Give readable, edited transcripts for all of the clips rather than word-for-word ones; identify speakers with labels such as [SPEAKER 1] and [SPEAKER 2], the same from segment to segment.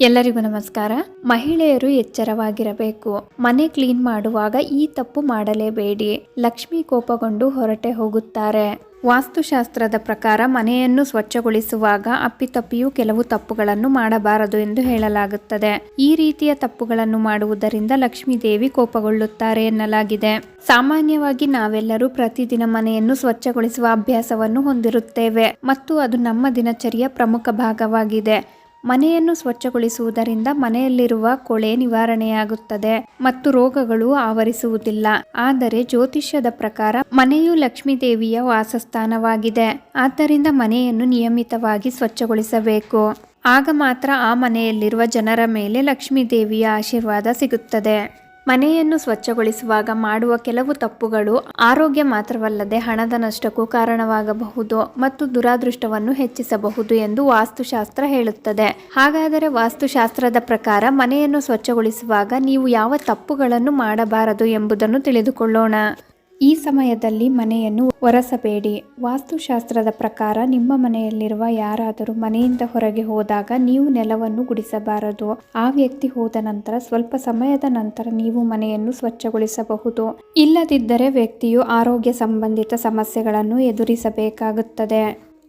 [SPEAKER 1] ಎಲ್ಲರಿಗೂ ನಮಸ್ಕಾರ. ಮಹಿಳೆಯರು ಎಚ್ಚರವಾಗಿರಬೇಕು. ಮನೆ ಕ್ಲೀನ್ ಮಾಡುವಾಗ ಈ ತಪ್ಪು ಮಾಡಲೇಬೇಡಿ. ಲಕ್ಷ್ಮಿ ಕೋಪಗೊಂಡು ಹೊರಟೆ ಹೋಗುತ್ತಾರೆ. ವಾಸ್ತುಶಾಸ್ತ್ರದ ಪ್ರಕಾರ ಮನೆಯನ್ನು ಸ್ವಚ್ಛಗೊಳಿಸುವಾಗ ಅಪ್ಪಿತಪ್ಪಿಯೂ ಕೆಲವು ತಪ್ಪುಗಳನ್ನು ಮಾಡಬಾರದು ಎಂದು ಹೇಳಲಾಗುತ್ತದೆ. ಈ ರೀತಿಯ ತಪ್ಪುಗಳನ್ನು ಮಾಡುವುದರಿಂದ ಲಕ್ಷ್ಮೀ ದೇವಿ ಕೋಪಗೊಳ್ಳುತ್ತಾರೆ ಎನ್ನಲಾಗಿದೆ. ಸಾಮಾನ್ಯವಾಗಿ ನಾವೆಲ್ಲರೂ ಪ್ರತಿದಿನ ಮನೆಯನ್ನು ಸ್ವಚ್ಛಗೊಳಿಸುವ ಅಭ್ಯಾಸವನ್ನು ಹೊಂದಿರುತ್ತೇವೆ ಮತ್ತು ಅದು ನಮ್ಮ ದಿನಚರಿಯ ಪ್ರಮುಖ ಭಾಗವಾಗಿದೆ. ಮನೆಯನ್ನು ಸ್ವಚ್ಛಗೊಳಿಸುವುದರಿಂದ ಮನೆಯಲ್ಲಿರುವ ಕೊಳೆ ನಿವಾರಣೆಯಾಗುತ್ತದೆ ಮತ್ತು ರೋಗಗಳು ಆವರಿಸುವುದಿಲ್ಲ. ಆದರೆ ಜ್ಯೋತಿಷ್ಯದ ಪ್ರಕಾರ ಮನೆಯು ಲಕ್ಷ್ಮೀ ದೇವಿಯ ವಾಸಸ್ಥಾನವಾಗಿದೆ. ಆದ್ದರಿಂದ ಮನೆಯನ್ನು ನಿಯಮಿತವಾಗಿ ಸ್ವಚ್ಛಗೊಳಿಸಬೇಕು. ಆಗ ಮಾತ್ರ ಆ ಮನೆಯಲ್ಲಿರುವ ಜನರ ಮೇಲೆ ಲಕ್ಷ್ಮೀ ದೇವಿಯ ಆಶೀರ್ವಾದ ಸಿಗುತ್ತದೆ. ಮನೆಯನ್ನು ಸ್ವಚ್ಛಗೊಳಿಸುವಾಗ ಮಾಡುವ ಕೆಲವು ತಪ್ಪುಗಳು ಆರೋಗ್ಯ ಮಾತ್ರವಲ್ಲದೆ ಹಣದ ನಷ್ಟಕ್ಕೂ ಕಾರಣವಾಗಬಹುದು ಮತ್ತು ದುರಾದೃಷ್ಟವನ್ನು ಹೆಚ್ಚಿಸಬಹುದು ಎಂದು ವಾಸ್ತುಶಾಸ್ತ್ರ ಹೇಳುತ್ತದೆ. ಹಾಗಾದರೆ ವಾಸ್ತುಶಾಸ್ತ್ರದ ಪ್ರಕಾರ ಮನೆಯನ್ನು ಸ್ವಚ್ಛಗೊಳಿಸುವಾಗ ನೀವು ಯಾವ ತಪ್ಪುಗಳನ್ನು ಮಾಡಬಾರದು ಎಂಬುದನ್ನು ತಿಳಿದುಕೊಳ್ಳೋಣ. ಈ ಸಮಯದಲ್ಲಿ ಮನೆಯನ್ನು ಒರೆಸಬೇಡಿ. ವಾಸ್ತುಶಾಸ್ತ್ರದ ಪ್ರಕಾರ ನಿಮ್ಮ ಮನೆಯಲ್ಲಿರುವ ಯಾರಾದರೂ ಮನೆಯಿಂದ ಹೊರಗೆ ಹೋದಾಗ ನೀವು ನೆಲವನ್ನು ಗುಡಿಸಬಾರದು. ಆ ವ್ಯಕ್ತಿ ಹೋದ ನಂತರ ಸ್ವಲ್ಪ ಸಮಯದ ನಂತರ ನೀವು ಮನೆಯನ್ನು ಸ್ವಚ್ಛಗೊಳಿಸಬಹುದು. ಇಲ್ಲದಿದ್ದರೆ ವ್ಯಕ್ತಿಯು ಆರೋಗ್ಯ ಸಂಬಂಧಿತ ಸಮಸ್ಯೆಗಳನ್ನು ಎದುರಿಸಬೇಕಾಗುತ್ತದೆ.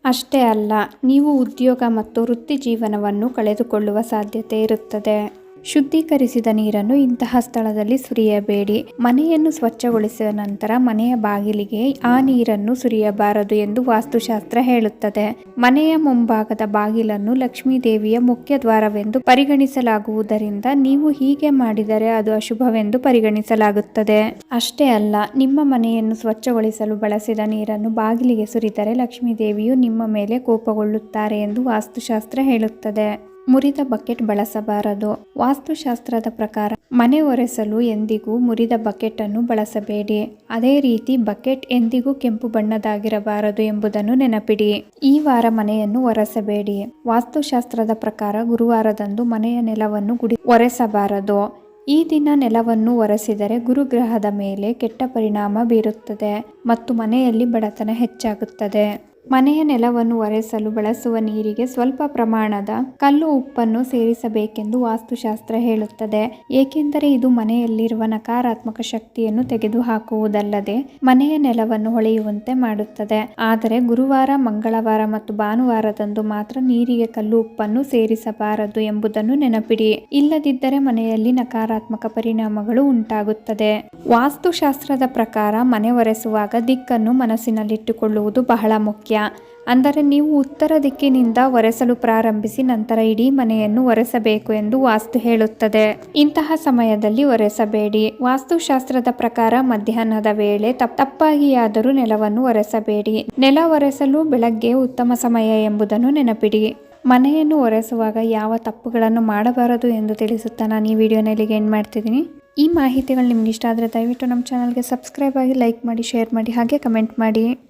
[SPEAKER 1] ಅಷ್ಟೇ ಅಲ್ಲ, ನೀವು ಉದ್ಯೋಗ ಮತ್ತು ವೃತ್ತಿ ಜೀವನವನ್ನು ಕಳೆದುಕೊಳ್ಳುವ ಸಾಧ್ಯತೆ ಇರುತ್ತದೆ. ಶುದ್ಧೀಕರಿಸಿದ ನೀರನ್ನು ಇಂತಹ ಸ್ಥಳದಲ್ಲಿ ಸುರಿಯಬೇಡಿ. ಮನೆಯನ್ನು ಸ್ವಚ್ಛಗೊಳಿಸಿದ ನಂತರ ಮನೆಯ ಬಾಗಿಲಿಗೆ ಆ ನೀರನ್ನು ಸುರಿಯಬಾರದು ಎಂದು ವಾಸ್ತುಶಾಸ್ತ್ರ ಹೇಳುತ್ತದೆ. ಮನೆಯ ಮುಂಭಾಗದ ಬಾಗಿಲನ್ನು ಲಕ್ಷ್ಮೀ ದೇವಿಯ ಮುಖ್ಯ ದ್ವಾರವೆಂದು ಪರಿಗಣಿಸಲಾಗುವುದರಿಂದ ನೀವು ಹೀಗೆ ಮಾಡಿದರೆ ಅದು ಅಶುಭವೆಂದು ಪರಿಗಣಿಸಲಾಗುತ್ತದೆ. ಅಷ್ಟೇ ಅಲ್ಲ, ನಿಮ್ಮ ಮನೆಯನ್ನು ಸ್ವಚ್ಛಗೊಳಿಸಲು ಬಳಸಿದ ನೀರನ್ನು ಬಾಗಿಲಿಗೆ ಸುರಿದರೆ ಲಕ್ಷ್ಮೀ ದೇವಿಯು ನಿಮ್ಮ ಮೇಲೆ ಕೋಪಗೊಳ್ಳುತ್ತಾರೆ ಎಂದು ವಾಸ್ತುಶಾಸ್ತ್ರ ಹೇಳುತ್ತದೆ. ಮುರಿದ ಬಕೆಟ್ ಬಳಸಬಾರದು. ವಾಸ್ತುಶಾಸ್ತ್ರದ ಪ್ರಕಾರ ಮನೆ ಒರೆಸಲು ಎಂದಿಗೂ ಮುರಿದ ಬಕೆಟ್ ಅನ್ನು ಬಳಸಬೇಡಿ. ಅದೇ ರೀತಿ ಬಕೆಟ್ ಎಂದಿಗೂ ಕೆಂಪು ಬಣ್ಣದಾಗಿರಬಾರದು ಎಂಬುದನ್ನು ನೆನಪಿಡಿ. ಈ ವಾರ ಮನೆಯನ್ನು ಒರೆಸಬೇಡಿ. ವಾಸ್ತುಶಾಸ್ತ್ರದ ಪ್ರಕಾರ ಗುರುವಾರದಂದು ಮನೆಯ ನೆಲವನ್ನು ಒರೆಸಬಾರದು. ಈ ದಿನ ನೆಲವನ್ನು ಒರೆಸಿದರೆ ಗುರುಗ್ರಹದ ಮೇಲೆ ಕೆಟ್ಟ ಪರಿಣಾಮ ಬೀರುತ್ತದೆ ಮತ್ತು ಮನೆಯಲ್ಲಿ ಬಡತನ ಹೆಚ್ಚಾಗುತ್ತದೆ. ಮನೆಯ ನೆಲವನ್ನು ಒರೆಸಲು ಬಳಸುವ ನೀರಿಗೆ ಸ್ವಲ್ಪ ಪ್ರಮಾಣದ ಕಲ್ಲು ಉಪ್ಪನ್ನು ಸೇರಿಸಬೇಕೆಂದು ವಾಸ್ತುಶಾಸ್ತ್ರ ಹೇಳುತ್ತದೆ. ಏಕೆಂದರೆ ಇದು ಮನೆಯಲ್ಲಿರುವ ನಕಾರಾತ್ಮಕ ಶಕ್ತಿಯನ್ನು ತೆಗೆದುಹಾಕುವುದಲ್ಲದೆ ಮನೆಯ ನೆಲವನ್ನು ಹೊಳೆಯುವಂತೆ ಮಾಡುತ್ತದೆ. ಆದರೆ ಗುರುವಾರ, ಮಂಗಳವಾರ ಮತ್ತು ಭಾನುವಾರದಂದು ಮಾತ್ರ ನೀರಿಗೆ ಕಲ್ಲು ಉಪ್ಪನ್ನು ಸೇರಿಸಬಾರದು ಎಂಬುದನ್ನು ನೆನಪಿಡಿ. ಇಲ್ಲದಿದ್ದರೆ ಮನೆಯಲ್ಲಿ ನಕಾರಾತ್ಮಕ ಪರಿಣಾಮಗಳು ಉಂಟಾಗುತ್ತದೆ. ವಾಸ್ತುಶಾಸ್ತ್ರದ ಪ್ರಕಾರ ಮನೆ ಒರೆಸುವಾಗ ದಿಕ್ಕನ್ನು ಮನಸ್ಸಿನಲ್ಲಿಟ್ಟುಕೊಳ್ಳುವುದು ಬಹಳ ಮುಖ್ಯ. ಅಂದರೆ ನೀವು ಉತ್ತರ ದಿಕ್ಕಿನಿಂದ ಒರೆಸಲು ಪ್ರಾರಂಭಿಸಿ ನಂತರ ಇಡೀ ಮನೆಯನ್ನು ಒರೆಸಬೇಕು ಎಂದು ವಾಸ್ತು ಹೇಳುತ್ತದೆ. ಇಂತಹ ಸಮಯದಲ್ಲಿ ಒರೆಸಬೇಡಿ. ವಾಸ್ತುಶಾಸ್ತ್ರದ ಪ್ರಕಾರ ಮಧ್ಯಾಹ್ನದ ವೇಳೆ ತಪ್ಪಾಗಿಯಾದರೂ ನೆಲವನ್ನು ಒರೆಸಬೇಡಿ. ನೆಲ ಒರೆಸಲು ಬೆಳಗ್ಗೆ ಉತ್ತಮ ಸಮಯ ಎಂಬುದನ್ನು ನೆನಪಿಡಿ. ಮನೆಯನ್ನು ಒರೆಸುವಾಗ ಯಾವ ತಪ್ಪುಗಳನ್ನು ಮಾಡಬಾರದು ಎಂದು ತಿಳಿಸುತ್ತಾ ನಾನು ಈ ವಿಡಿಯೋನ ಇಲ್ಲಿಗೆ ಎಂಡ್ ಮಾಡ್ತಿದ್ದೀನಿ. ಈ ಮಾಹಿತಿಗಳು ನಿಮ್ಗೆ ಇಷ್ಟ ಆದರೆ ದಯವಿಟ್ಟು ನಮ್ಮ ಚಾನಲ್ಗೆ ಸಬ್ಸ್ಕ್ರೈಬ್ ಆಗಿ, ಲೈಕ್ ಮಾಡಿ, ಶೇರ್ ಮಾಡಿ, ಹಾಗೆ ಕಮೆಂಟ್ ಮಾಡಿ.